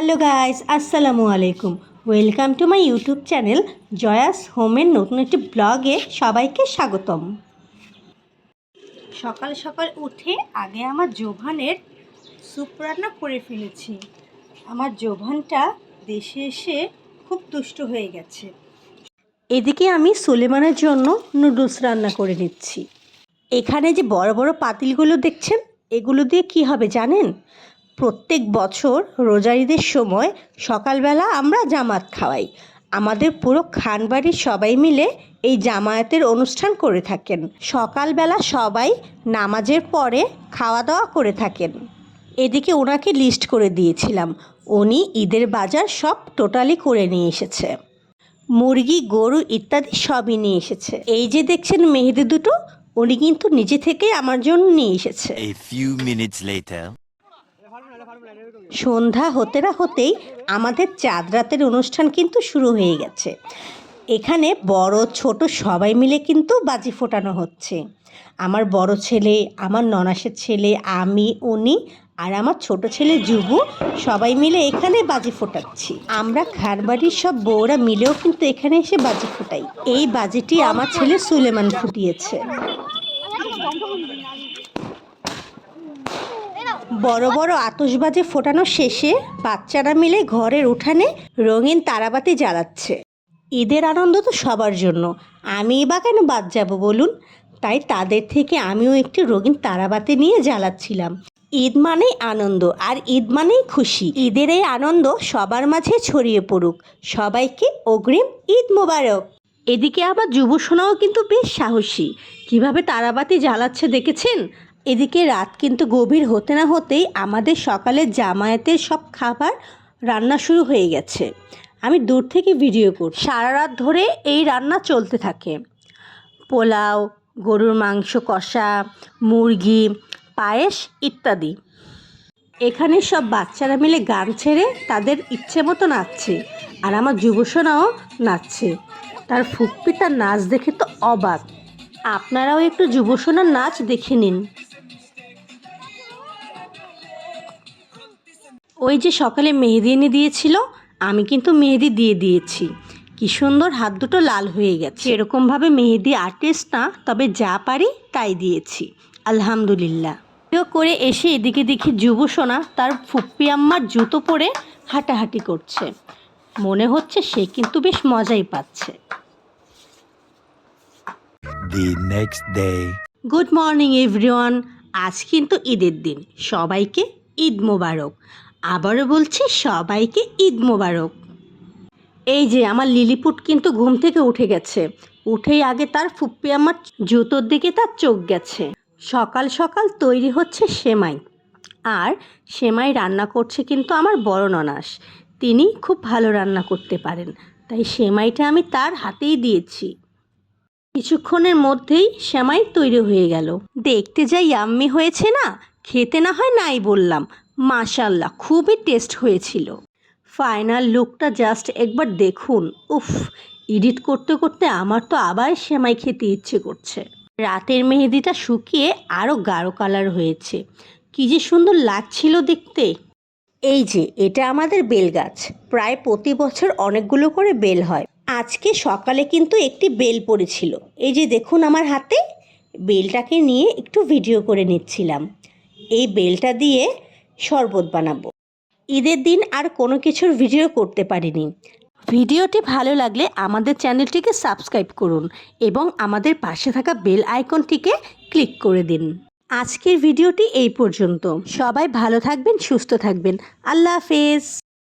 Hello guys, আসসালামু আলাইকুম। Welcome to my YouTube channel জয়াস হোমের নতুন একটি ব্লগে সবাইকে স্বাগতম। সকাল সকাল উঠে আগে আমার জোভানের স্যুপ রান্না করে ফেলেছি। আমার জোভানটা দেশে এসে খুব দুষ্ট হয়ে গেছে। এদিকে আমি সুলেমানের জন্য নুডলস রান্না করে নিচ্ছি। এখানে যে বড় বড় পাতিলগুলো দেখছেন, এগুলো দিয়ে কি হবে জানেন? প্রত্যেক বছর রোজার ঈদের সময় সকালবেলা আমরা জামাত খাওয়াই। আমাদের পুরো খানবাড়ির সবাই মিলে এই জামায়াতের অনুষ্ঠান করে থাকেন। সকালবেলা সবাই নামাজের পরে খাওয়া দাওয়া করে থাকেন। এদিকে ওনাকে লিস্ট করে দিয়েছিলাম, উনি ঈদের বাজার সব টোটালি করে নিয়ে এসেছে। মুরগি, গরু ইত্যাদি সবই নিয়ে এসেছে। এই যে দেখছেন মেহেদি দুটো, উনি কিন্তু নিজে থেকে আমার জন্য নিয়ে এসেছে। A few minutes later. সন্ধ্যা হতে না হতেই আমাদের চাঁদ রাতের অনুষ্ঠান কিন্তু শুরু হয়ে গেছে। এখানে বড় ছোট সবাই মিলে কিন্তু বাজি ফোটানো হচ্ছে। আমার বড় ছেলে, আমার ননাসের ছেলে, আমি, উনি আর আমার ছোট ছেলে যুবু সবাই মিলে এখানে বাজি ফোটাচ্ছি। আমরা খারবাড়ির সব বউরা মিলেও কিন্তু এখানে এসে বাজি ফোটাই। এই বাজিটি আমার ছেলে সুলেমান ফুটিয়েছে। বড় বড় আতশবাজি ফোটানো শেষে বাচ্চারা মিলে ঘরের উঠানে রঙিন তারাবাতি জ্বালাচ্ছে। ঈদের আনন্দ তো সবার জন্য, আমিই বা কেন বাদ যাব বলুন? তাই তাদের থেকে আমিও একটি রঙিন তারাবাতি নিয়ে জ্বালাচ্ছিলাম। ঈদ মানেই আনন্দ, আর ঈদ মানেই খুশি। ঈদের এই আনন্দ সবার মাঝে ছড়িয়ে পড়ুক। সবাইকে অগ্রিম ঈদ মোবারক। এদিকে আবার যুবসোনাও কিন্তু বেশ সাহসী, কিভাবে তারাবাতি জ্বালাচ্ছে দেখেছেন? এদিকে রাত কিন্তু গভীর হতে না হতেই আমাদের সকালের জামায়াতের সব খাবার রান্না শুরু হয়ে গেছে। আমি দূর থেকে ভিডিও করি। সারা রাত ধরে এই রান্না চলতে থাকে। পোলাও, গরুর মাংস কষা, মুরগি, পায়েস ইত্যাদি। এখানে সব বাচ্চারা মিলে গান ছেড়ে তাদের ইচ্ছে মতো নাচছে, আর আমার যুবসোনাও নাচছে। তার ফুপ্পি তার নাচ দেখে তো অবাক। আপনারাও একটু যুবসোনার নাচ দেখে নিন। ওই যে সকালে মেহেদি এনে দিয়েছিল, আমি কিন্তু মেহেদি দিয়ে দিয়েছি। কি সুন্দর হাত দুটো লাল হয়ে গেছে। এরকমভাবে মেহেদি আর্টিস্ট না, তবে যা পারি তাই দিয়েছি, আলহামদুলিল্লাহ। করে এসে এদিকে দেখি যুবসোনা তার ফুপ্পি আম্মার জুতো পরে হাঁটাহাঁটি করছে। মনে হচ্ছে সে কিন্তু বেশ মজাই পাচ্ছে। The next day. Good morning everyone. আজ কিন্তু ঈদের দিন, সবাইকে ঈদ মোবারক। আবারও বলছি, সবাইকে ঈদ মোবারক। এই যে আমার লিলিপুট কিন্তু ঘুম থেকে উঠে গেছে। উঠেই আগে তার ফুপ্পি আমার জুতোর দিকে তার চোখ গেছে। সকাল সকাল তৈরি হচ্ছে সেমাই, আর সেমাই রান্না করছে কিন্তু আমার বড় ননাস। তিনি খুব ভালো রান্না করতে পারেন, তাই সেমাইটা আমি তার হাতেই দিয়েছি। কিছুক্ষণের মধ্যেই সেমাই তৈরি হয়ে গেল। দেখতে যা ইয়াম্মি হয়েছে না, খেতে না হয় নাই বললাম, মাশাল্লাহ খুবই টেস্ট হয়েছিল। ফাইনাল লুকটা জাস্ট একবার দেখুন। উফ, এডিট করতে করতে আমার তো আবার সেমাই খেতে ইচ্ছে করছে। রাতের মেহেদিটা শুকিয়ে আরও গাঢ় কালার হয়েছে, কী যে সুন্দর লাগছিল দেখতে। এই যে এটা আমাদের বেল গাছ, প্রায় প্রতি বছর অনেকগুলো করে বেল হয়। আজকে সকালে কিন্তু একটি বেল পড়েছিল, এই যে দেখুন আমার হাতে। বেলটাকে নিয়ে একটু ভিডিও করে নিচ্ছিলাম। এই বেলটা দিয়ে শরবত বানাবো। ঈদের দিন আর কোনো কিছুর ভিডিও করতে পারিনি। ভিডিওটি ভালো লাগলে আমাদের চ্যানেলটিকে সাবস্ক্রাইব করুন এবং আমাদের পাশে থাকা বেল আইকনটিকে ক্লিক করে দিন। আজকের ভিডিওটি এই পর্যন্ত। সবাই ভালো থাকবেন, সুস্থ থাকবেন। আল্লাহ হাফেজ।